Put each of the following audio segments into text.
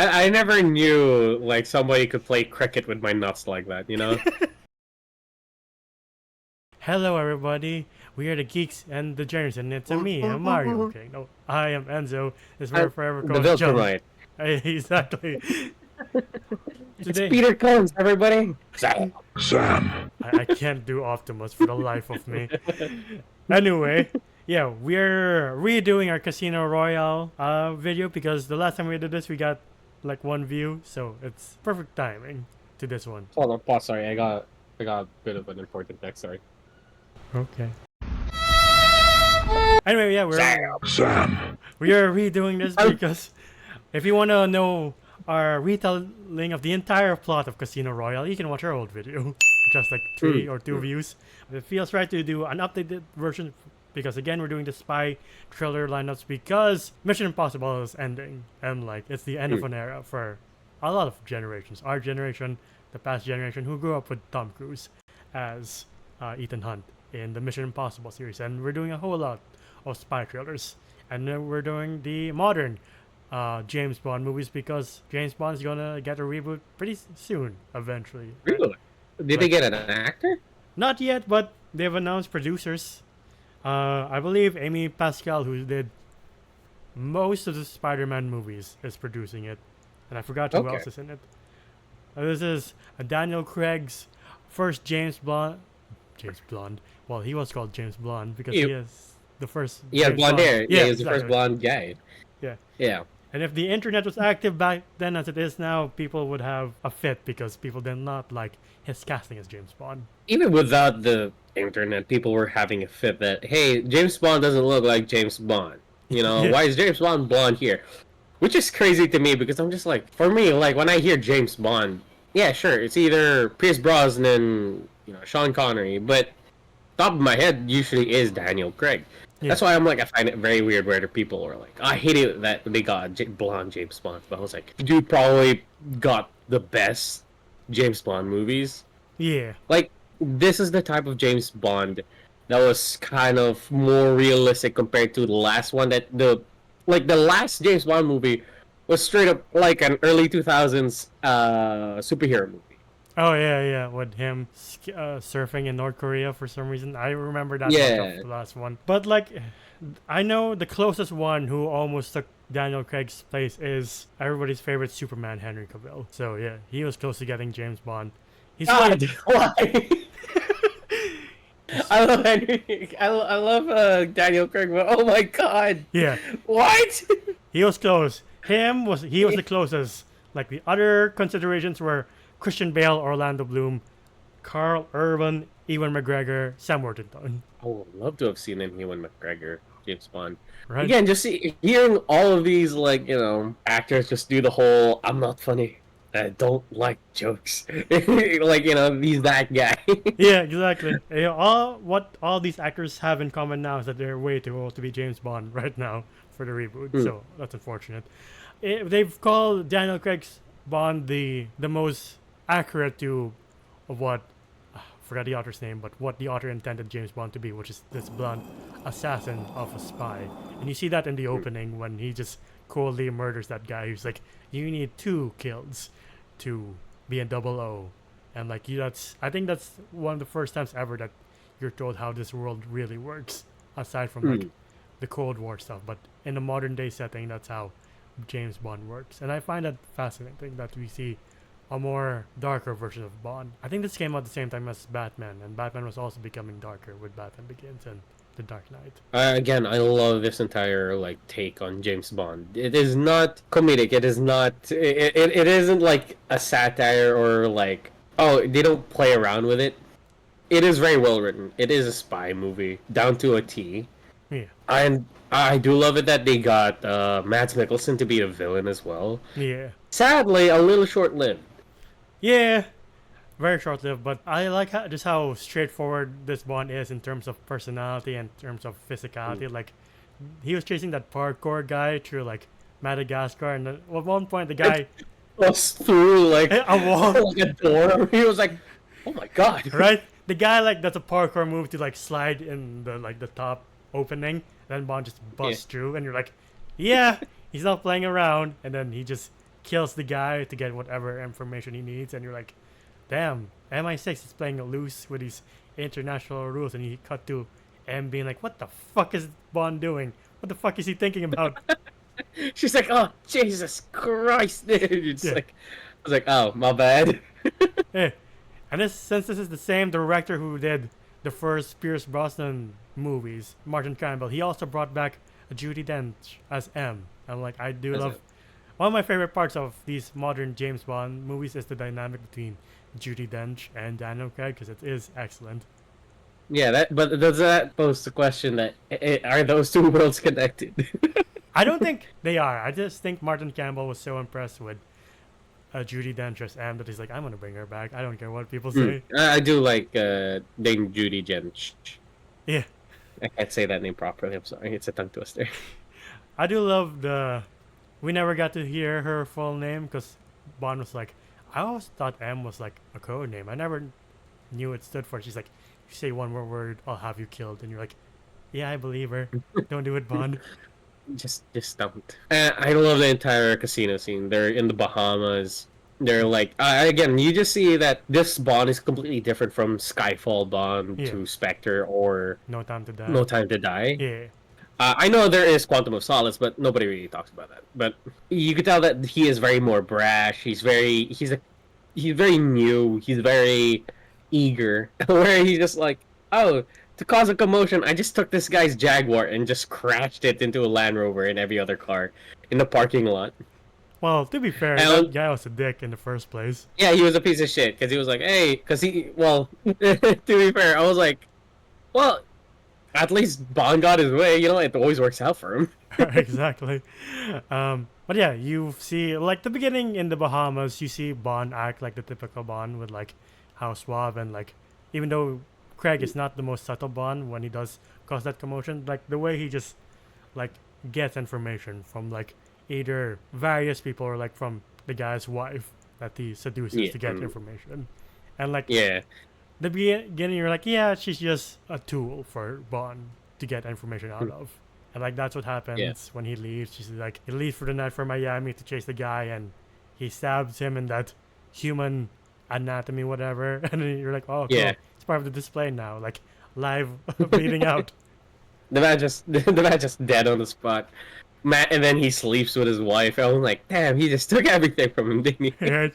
I never knew like somebody could play cricket with my nuts like that, you know? Hello everybody, we are the Geeks and the Journeys, and it's me, I'm Mario. Okay, no, I am Enzo. This is my forever The co-host John. Viltrumite. Exactly. It's Today, Peter Cones, everybody. Sam. I can't do Optimus for the life of me. Anyway, yeah, we're redoing our Casino Royale video because the last time we did this, we got like 1 view, so it's perfect timing to this one. Hold on, pause. Sorry, I got a bit of an important text. Sorry. Okay. Anyway, yeah, Sam. we are redoing this because if you want to know our retelling of the entire plot of Casino Royale, you can watch our old video. Just like 3 or 2 views. It feels right to do an updated version because again, we're doing the spy thriller lineups because Mission Impossible is ending. And like, it's the end of an era for a lot of generations. Our generation, the past generation, who grew up with Tom Cruise as Ethan Hunt in the Mission Impossible series. And we're doing a whole lot of spy thrillers. And then we're doing the modern James Bond movies because James Bond's gonna get a reboot pretty soon, eventually. Really? Did they get an actor? Not yet, but they've announced producers. I believe Amy Pascal, who did most of the Spider-Man movies, is producing it. And I forgot who else is in it. This is Daniel Craig's first James Bond. Well, he was called James Blonde because he is the first. Yeah, blonde hair. Yeah, he was exactly. the first blonde guy. Yeah. Yeah. And if the internet was active back then as it is now, people would have a fit because people did not like his casting as James Bond. Even without the internet, people were having a fit that, hey, James Bond doesn't look like James Bond. You know, Yeah. why is James Bond blonde here? Which is crazy to me because I'm just like, for me, like when I hear James Bond, yeah, sure, it's either Pierce Brosnan, Sean Connery, but top of my head usually is Daniel Craig. Yeah. That's why I'm like, I find it very weird where the people are like, I hate it that they got blonde James Bond. But I was like, you probably got the best James Bond movies. Yeah. Like, this is the type of James Bond that was kind of more realistic compared to the last one. The last James Bond movie was straight up like an early 2000s superhero movie. Oh yeah, with him surfing in North Korea for some reason. I remember that much of the last one. But like, I know the closest one who almost took Daniel Craig's place is everybody's favorite Superman, Henry Cavill. So yeah, he was close to getting James Bond. He's God, why? I love Henry. I love Daniel Craig, but oh my God. Yeah. What? He was close. He was the closest. Like the other considerations were Christian Bale, Orlando Bloom, Carl Urban, Ewan McGregor, Sam Worthington. I would love to have seen him, Ewan McGregor, James Bond. Right? Again, just hearing all of these, actors just do the whole, I'm not funny, I don't like jokes. He's that guy. Yeah, exactly. All these actors have in common now is that they're way too old to be James Bond right now for the reboot, so that's unfortunate. They've called Daniel Craig's Bond the most accurate to what I forgot the author's name, but what the author intended James Bond to be, which is this blunt assassin of a spy. And you see that in the opening when he just coldly murders that guy who's like, you need 2 kills to be a 00. And like I think that's one of the first times ever that you're told how this world really works, aside from like the Cold War stuff. But in a modern day setting, that's how James Bond works. And I find that fascinating that we see a more darker version of Bond. I think this came out at the same time as Batman, and Batman was also becoming darker with Batman Begins and The Dark Knight. Again, I love this entire take on James Bond. It is not comedic. It is not. It isn't like a satire or they don't play around with it. It is very well written. It is a spy movie down to a T. Yeah. And I do love it that they got Mads Mikkelsen to be a villain as well. Yeah. Sadly, a little short-lived. Yeah. Very short-lived, but I like how straightforward this Bond is in terms of personality and in terms of physicality. Like, he was chasing that parkour guy through Madagascar, and at one point the guy was through a wall, like a door. He was like, "Oh my God!" Right? The guy that's a parkour move to slide in the top opening. Then Bond just busts through, and you're like, "Yeah, he's not playing around." And then he just kills the guy to get whatever information he needs, and you're like, damn, MI6 is playing loose with these international rules, and you cut to M being like, what the fuck is Bond doing? What the fuck is he thinking about? She's like, oh Jesus Christ, dude. It's Yeah. like, I was like, oh my bad. Hey, and since this is the same director who did the first Pierce Brosnan movies, Martin Campbell, he also brought back Judi Dench as M. I'm like, I do As love. M. One of my favorite parts of these modern James Bond movies is the dynamic between Judi Dench and Daniel Craig, because it is excellent. Yeah, but does that pose the question that are those two worlds connected? I don't think they are. I just think Martin Campbell was so impressed with Judi Dench as M that he's like, I'm gonna bring her back. I don't care what people say. I do like Dame Judi Dench. Yeah, I can't say that name properly. I'm sorry. It's a tongue twister. I do love the. We never got to hear her full name because Bond was like, I always thought M was like a code name. I never knew it stood for. She's like, you say one more word, I'll have you killed, and you're like, yeah, I believe her. Don't do it, Bond. Just don't. I love the entire casino scene. They're in the Bahamas. They're like, again, you just see that this Bond is completely different from Skyfall Bond Yeah. to Spectre or No Time to Die. No Time to Die. Yeah, I know there is Quantum of Solace, but nobody really talks about that. But you could tell that he is very more brash. He's very new. He's very eager. Where he's just like, oh, to cause a commotion, I just took this guy's Jaguar and just crashed it into a Land Rover and every other car in the parking lot. well, to be fair, And- that guy was a dick in the first place. Yeah, he was a piece of shit because he was like, hey, because well, to be fair, I was like, well, at least Bond got his way. You know, it always works out for him. Exactly. But yeah, you see, like the beginning in the Bahamas, you see Bond act like the typical Bond with like how suave and like, even though Craig is not the most subtle Bond when he does cause that commotion, like the way he just like gets information from like either various people or like from the guy's wife that he seduces Yeah. to get information. And like Yeah. the beginning, you're like, yeah, she's just a tool for Bond to get information out of. And like that's what happens when he leaves. She's like, he leaves for the night for Miami to chase the guy, and he stabs him in that human anatomy, whatever. And then you're like, oh, cool. Yeah. It's part of the display now, like live bleeding out. The man just dead on the spot. And then he sleeps with his wife. I was like, damn, he just took everything from him, didn't he? Right?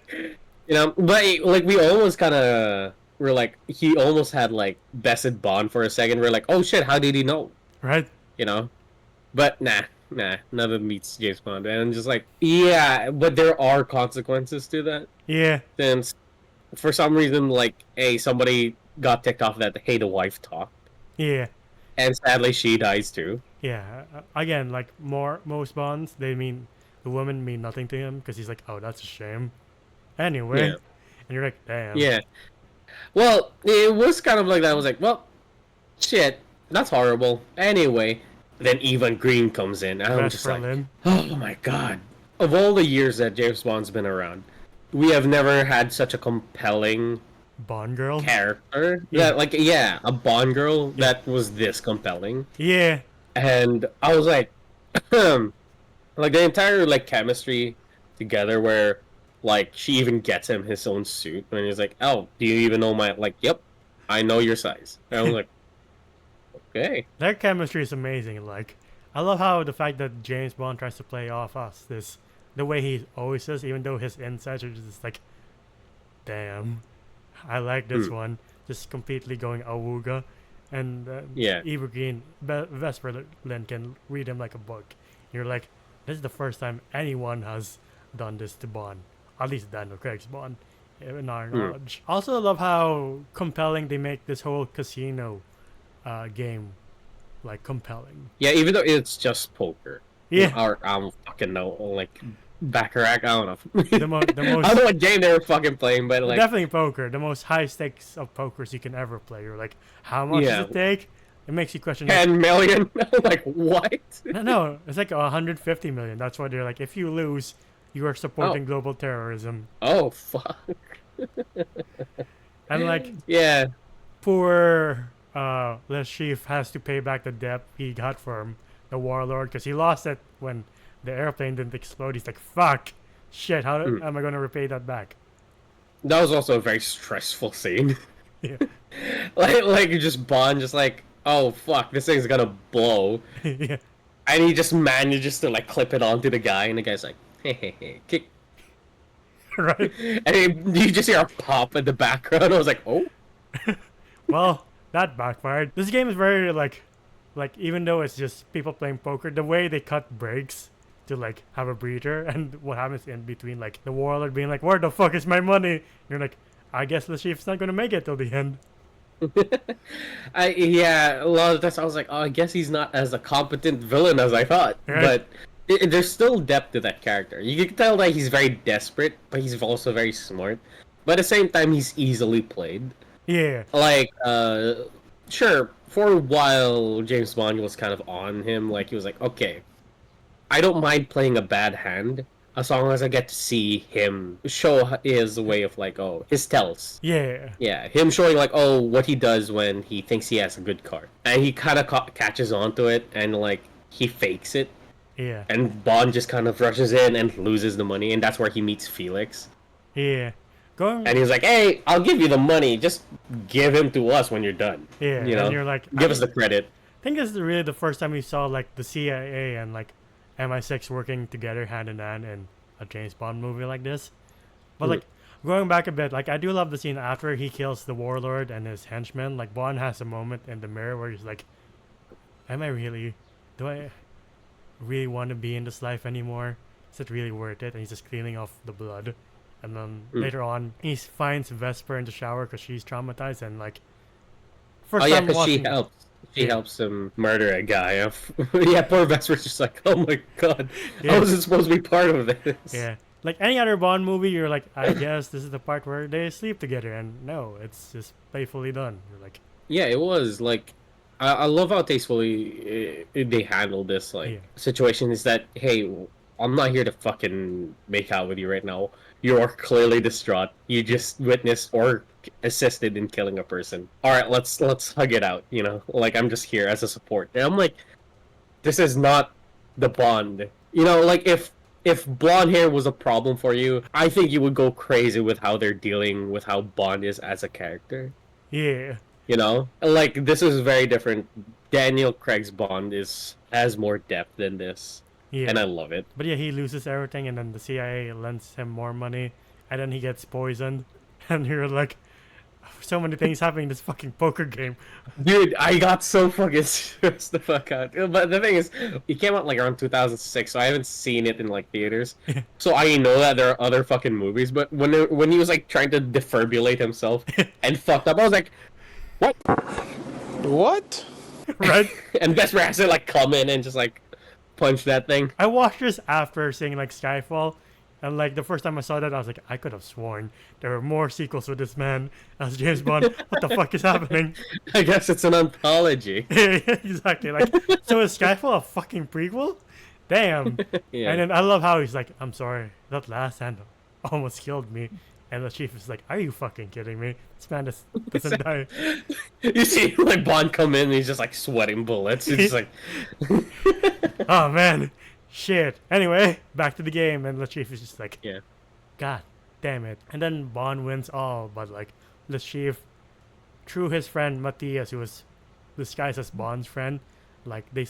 You know, but like we almost kind of were like, he almost had like bested Bond for a second. We're like, oh shit, how did he know? Right? You know, but nah, none of them meets James Bond, and I'm just like, yeah, but there are consequences to that. Yeah. Since for some reason, like, somebody got ticked off that hey, the wife talked, Yeah. and sadly she dies too. Yeah. Again, like most Bonds, the women mean nothing to him because he's like, oh, that's a shame. Anyway. Yeah. And you're like, damn. Yeah. Well, it was kind of like that. I was like, well, shit, that's horrible. Anyway, then Evan Green comes in, and I'm Best just Berlin. like, oh my god. Of all the years that James Bond's been around, we have never had such a compelling Bond girl. character. Yeah. That, like, yeah, a Bond girl that was this compelling. Yeah. And I was like, like the entire like chemistry together where like she even gets him his own suit and he's like, oh, do you even know my, like, yep, I know your size. And I was like, okay. Their chemistry is amazing. Like, I love how the fact that James Bond tries to play off us, the way he always is, even though his insides are just like, damn, I like this one. Just completely going awooga. And Yeah. Eva Green, Vesper Lynn can read him like a book. You're like, this is the first time anyone has done this to Bond. At least Daniel Craig's Bond, in our knowledge. Also, I love how compelling they make this whole casino game, like, compelling. Yeah, even though it's just poker. Yeah. Or I don't fucking know, like Baccarat, I don't know. The most I don't know what game they were fucking playing, but like, definitely poker, the most high stakes of pokers you can ever play. You're like, how much Yeah. does it take? It makes you question. Like, 10 million. Like, what? no, it's like 150 million. That's why they're like, if you lose, you are supporting global terrorism. Oh fuck. And like, Yeah. poor Le Chiffre has to pay back the debt he got from the warlord because he lost it when the airplane didn't explode. He's like, fuck, shit, how am I going to repay that back? That was also a very stressful scene. Yeah. like just Bond just like, oh fuck, this thing's gonna blow. Yeah. And he just manages to like clip it onto the guy, and the guy's like, hey, hey, hey, kick. Right. And you just hear a pop in the background. I was like, oh. Well, that backfired. This game is very like even though it's just people playing poker, the way they cut breaks to like have a breather, and what happens in between, like the warlord being like, "Where the fuck is my money?" And you're like, "I guess the chief's not gonna make it till the end." Yeah, a lot of times I was like, oh, I guess he's not as a competent villain as I thought. Right. But there's still depth to that character. You can tell that he's very desperate, but he's also very smart. But at the same time, he's easily played. Yeah. Like, sure, for a while, James Bond was kind of on him. Like, he was like, okay, I don't mind playing a bad hand as long as I get to see him show his way of, like, oh, his tells. Yeah. Yeah, him showing, like, oh, what he does when he thinks he has a good card. And he kind of catches on to it, and, like, he fakes it. Yeah. And Bond just kind of rushes in and loses the money, and that's where he meets Felix. Yeah. Going. And he's like, hey, I'll give you the money, just give him to us when you're done. Yeah. You know? And you're like, give us the credit. I think this is really the first time we saw like the CIA and like MI6 working together hand in hand in a James Bond movie like this. But like going back a bit, like I do love the scene after he kills the warlord and his henchmen. Like Bond has a moment in the mirror where he's like, do I really want to be in this life anymore? Is it really worth it? And he's just cleaning off the blood. And then later on, he finds Vesper in the shower because she's traumatized, and like first time because she watching- helps. She helps him murder a guy. Yeah, poor Vesper's just like, oh my god, how is it supposed to be part of this? Yeah, like any other Bond movie, you're like, I guess this is the part where they sleep together, and no, it's just playfully done. You're like, Yeah, it was like, I love how tastefully they handled this like situation. Is that, hey, I'm not here to fucking make out with you right now. You're clearly distraught. You just witnessed or assisted in killing a person. All right, let's hug it out. You know, like I'm just here as a support. And I'm like, this is not the Bond. You know, like if blonde hair was a problem for you, I think you would go crazy with how they're dealing with how Bond is as a character. yeah, You know, like this is very different. Daniel Craig's Bond has more depth than this. yeah. And I love it. But yeah, he loses everything, and then the CIA lends him more money, and then he gets poisoned, and you're like, so many things happening in this fucking poker game. Dude, I got so fucking stressed the fuck out. But the thing is, it came out like around 2006, so I haven't seen it in like theaters. So I know that there are other fucking movies, but when he was like trying to defibrillate himself and fucked up, I was like, what? What? Right? And Vesper has to like come in and just like punch that thing. I watched this after seeing like Skyfall, and like the first time I saw that, I was like, I could have sworn there were more sequels with this man as James Bond. What the fuck is happening? I guess it's an anthology. Exactly. Like, so is Skyfall a fucking prequel? Damn. Yeah. And then I love how he's like, I'm sorry, that last hand almost killed me. And the chief is like, are you fucking kidding me? This man doesn't die. You see like Bond come in and he's just like sweating bullets. It's like Oh man, shit. Anyway, back to the game, and the chief is just like, yeah. God damn it. And then Bond wins all, but like the chief, through his friend Matthias, who was disguised as Bond's friend, like they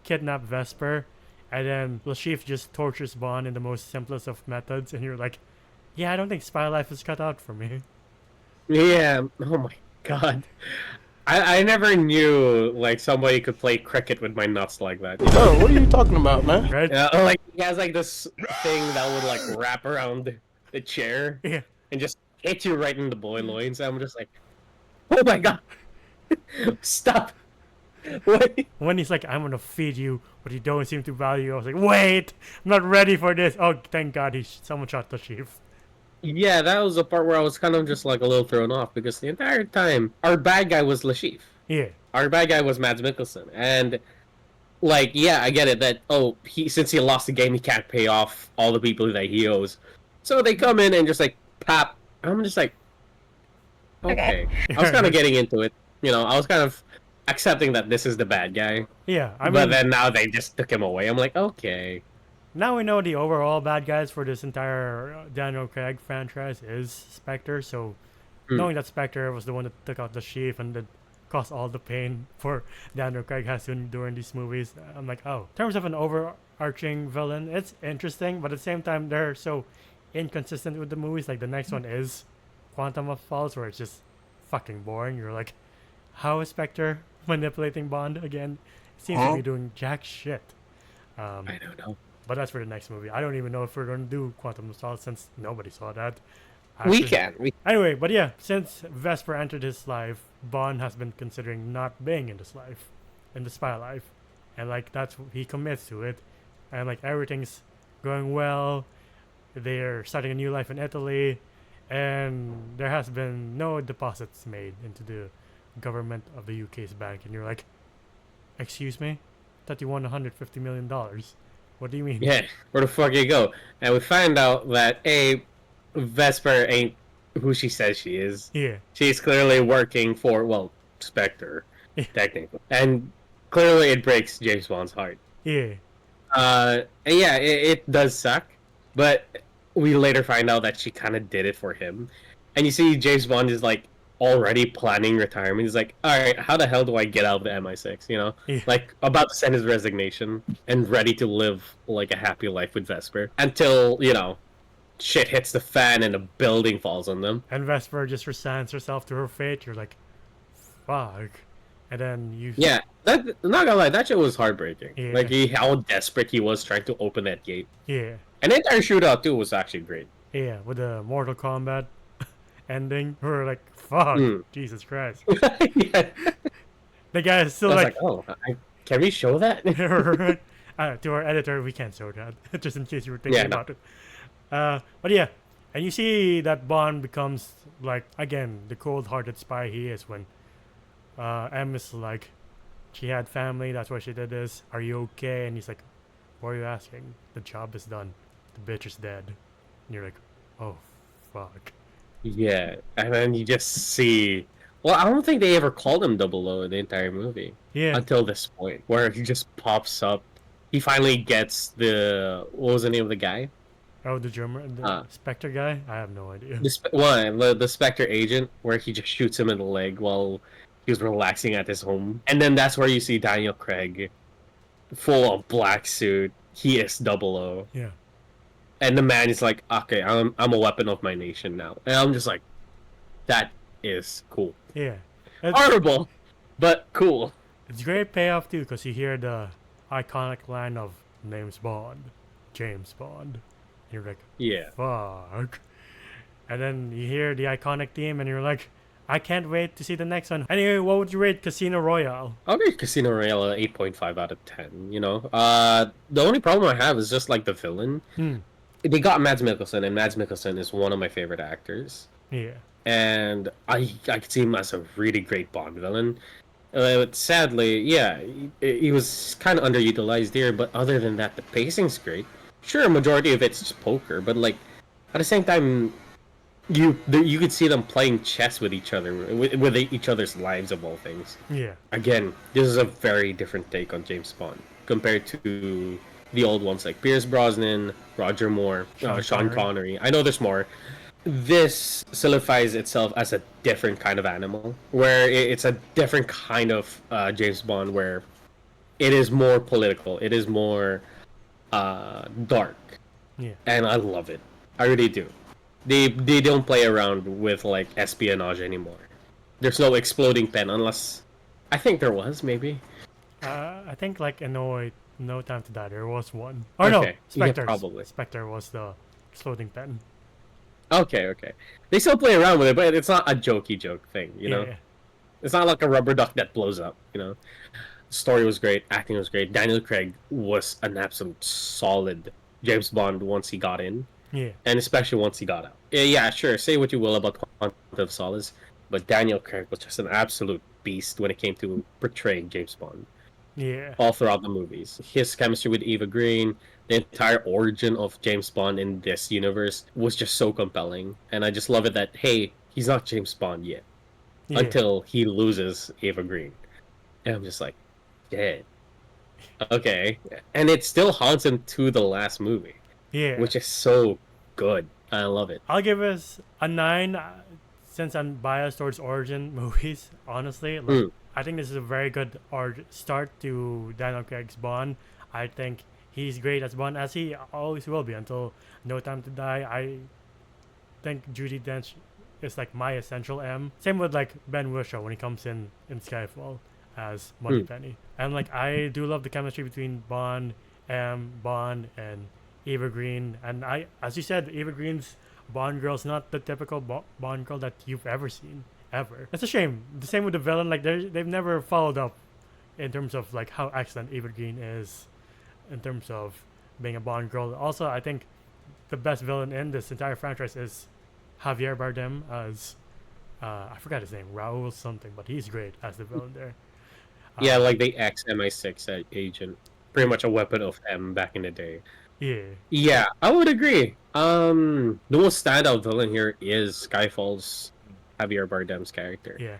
kidnap Vesper, and then the chief just tortures Bond in the most simplest of methods, and you're like, yeah, I don't think spy life is cut out for me. Yeah. Oh my god. I never knew like somebody could play cricket with my nuts like that. You know? Oh, what are you talking about, man? Right? Like he has like this thing that would like wrap around the chair Yeah. and just hit you right in the loins. I'm just like, oh my god, stop! Wait. When he's like, I'm gonna feed you, but you don't seem to value, I was like, wait, I'm not ready for this. Oh, thank God, someone shot the chief. Yeah, that was the part where I was kind of just like a little thrown off because the entire time our bad guy was Lashif. Yeah. Our bad guy was Mads Mikkelsen, and like, yeah, I get it that since he lost the game, he can't pay off all the people that he owes. So they come in and just like pop. I'm just like, okay. I was kind of getting into it, you know. I was kind of accepting that this is the bad guy. Yeah, I mean, But then now they just took him away. I'm like, okay. now we know the overall bad guys for this entire Daniel Craig franchise is Spectre. So knowing that Spectre was the one that took out the chief and that caused all the pain for Daniel Craig has to endure in these movies, I'm like, oh. In terms of an overarching villain, it's interesting, but at the same time, they're so inconsistent with the movies. Like the next one is Quantum of Solace, where it's just fucking boring. You're like, how is Spectre manipulating Bond again? Seems to be doing jack shit. I don't know. But that's for the next movie. I don't even know if we're going to do Quantum of Solace since nobody saw that. We can. Anyway, but yeah, since Vesper entered his life, Bond has been considering not being in this life, in the spy life. And like, that's, he commits to it. And like, everything's going well. They're starting a new life in Italy. And there has been no deposits made into the government of the UK's bank. And you're like, excuse me? Thought you won $150 million. What do you mean? Yeah, where the fuck you go? And we find out that Vesper ain't who she says she is. Yeah. She's clearly working for, well, Spectre, technically. And clearly it breaks James Bond's heart. Yeah. And yeah, it does suck, but we later find out that she kind of did it for him. And you see James Bond is like already planning retirement. He's like, all right, how the hell do I get out of the MI6, you know? Yeah. Like, about to send his resignation and ready to live like a happy life with Vesper until, you know, shit hits the fan and a building falls on them. And Vesper just resigns herself to her fate. You're like, fuck. And then you... Yeah, that, not gonna lie, that shit was heartbreaking. Yeah. Like, how desperate he was trying to open that gate. Yeah. And the entire shootout, too, was actually great. Yeah, with the Mortal Kombat ending. We're like, fuck. Jesus Christ. Yeah. The guy is still I was like... oh, can we show that? To our editor, we can't show that. Just in case you were thinking about it. But yeah, and you see that Bond becomes, like, again, the cold-hearted spy he is when M is like, she had family, that's why she did this. Are you okay? And he's like, what are you asking? The job is done. The bitch is dead. And you're like, oh, fuck. Yeah, and then you just see... Well, I don't think they ever called him 00 in the entire movie. Yeah. Until this point, where he just pops up. He finally gets the... What was the name of the guy? Oh, the German, the Spectre guy? I have no idea. The Spectre agent, where he just shoots him in the leg while he was relaxing at his home. And then that's where you see Daniel Craig, full of black suit. He is 00. Yeah. And the man is like, okay, I'm a weapon of my nation now. And I'm just like, that is cool. Yeah. Horrible, but cool. It's great payoff, too, because you hear the iconic line of, name's Bond, James Bond. You're like, Yeah. fuck. And then you hear the iconic theme and you're like, I can't wait to see the next one. Anyway, what would you rate Casino Royale? I'll rate Casino Royale an 8.5 out of 10, you know? The only problem I have is just, like, the villain. They got Mads Mikkelsen, and Mads Mikkelsen is one of my favorite actors. Yeah. And I could see him as a really great Bond villain. But sadly, yeah, he was kind of underutilized here, but other than that, the pacing's great. Sure, a majority of it's just poker, but like at the same time, you could see them playing chess with each other, with each other's lives of all things. Yeah. Again, this is a very different take on James Bond compared to the old ones like Pierce Brosnan, Roger Moore, Sean Connery. I know there's more. This solidifies itself as a different kind of animal, where it's a different kind of James Bond, where it is more political, it is more dark. Yeah. And I love it. I really do. They don't play around with like espionage anymore. There's no exploding pen unless I think there was maybe. I think like in No Time to Die there was one. Or no, Spectre. Yeah, probably. Spectre was the exploding pen. Okay. They still play around with it, but it's not a jokey joke thing, you know? Yeah. It's not like a rubber duck that blows up, you know? The story was great, acting was great. Daniel Craig was an absolute solid James Bond once he got in. Yeah. And especially once he got out. Yeah, sure, say what you will about Quantum of Solace, but Daniel Craig was just an absolute beast when it came to portraying James Bond. Yeah. All throughout the movies. His chemistry with Eva Green, the entire origin of James Bond in this universe was just so compelling. And I just love it that, hey, he's not James Bond yet. Yeah. Until he loses Eva Green. And I'm just like, yeah. Okay, and it still haunts him to the last movie, Yeah. which is so good. I love it. I'll give us a 9 since I'm biased towards origin movies, honestly. Like, I think this is a very good start to Daniel Craig's Bond. I think he's great as Bond, as he always will be until No Time to Die. I think Judi Dench is like my essential M. Same with like Ben Whishaw when he comes in Skyfall as Moneypenny. And like I do love the chemistry between Bond, Bond, and Eva Green. And as you said, Eva Green's Bond girl's not the typical Bond girl that you've ever seen, ever. It's a shame. The same with the villain. Like they've never followed up in terms of like how excellent Eva Green is, in terms of being a Bond girl. Also, I think the best villain in this entire franchise is Javier Bardem as I forgot his name, Raul something, but he's great as the villain there. Yeah, like the ex MI6 agent, pretty much a weapon of M back in the day. Yeah. Yeah, I would agree. The most standout villain here is Skyfall's Javier Bardem's character. Yeah.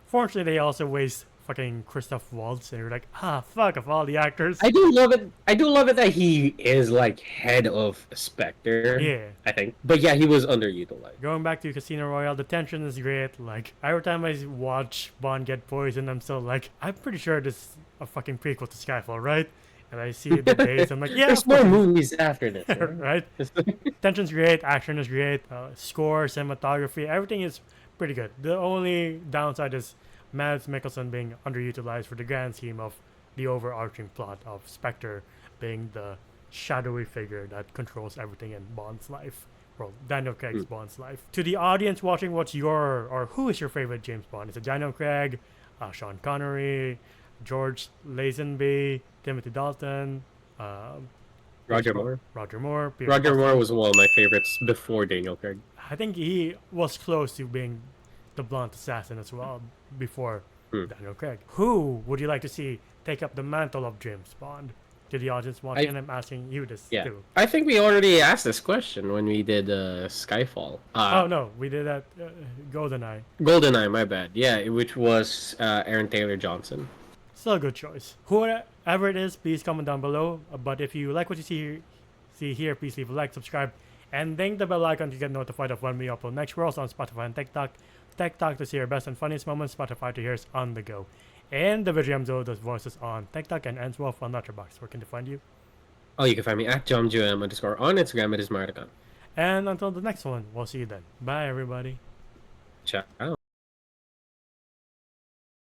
Fortunately, they also waste fucking Christoph Waltz, and you're like, fuck, of all the actors. I do love it. I do love it that he is like head of Spectre. Yeah. I think, but yeah, he was underutilized. Going back to Casino Royale, the tension is great. Like every time I watch Bond get poisoned, I'm still like, I'm pretty sure this is a fucking prequel to Skyfall, right? And I see the dates, I'm like, yeah, There's more movies after this, right? Tension's great, action is great, score, cinematography, everything is pretty good. The only downside is Mads Mikkelsen being underutilized for the grand scheme of the overarching plot of Spectre being the shadowy figure that controls everything in Bond's life. Well, Daniel Craig's Bond's life. To the audience watching, who is your favorite James Bond? Is it Daniel Craig, Sean Connery, George Lazenby, Timothy Dalton, Roger Moore. Roger Moore. Roger Moore was one of my favorites before Daniel Craig. I think he was close to being the blunt assassin as well before Daniel Craig. Who would you like to see take up the mantle of James Bond? To the audience watching, and I'm asking you this too. I think we already asked this question when we did Skyfall. Oh no, we did that GoldenEye. GoldenEye, my bad. Yeah, which was Aaron Taylor Johnson. Still a good choice. Whoever it is, please comment down below. But if you like what you see here, please leave a like, subscribe, and ding the bell icon to get notified of when we upload next. We're also on Spotify and TikTok. TikTok to see our best and funniest moments, Spotify to hear us on the go. And the video does voices on TikTok and Enswolf on Letterboxd. Where can they find you? Oh, you can find me at JomJoM_ on Instagram. It is Marticon. And until the next one, we'll see you then. Bye, everybody. Ciao.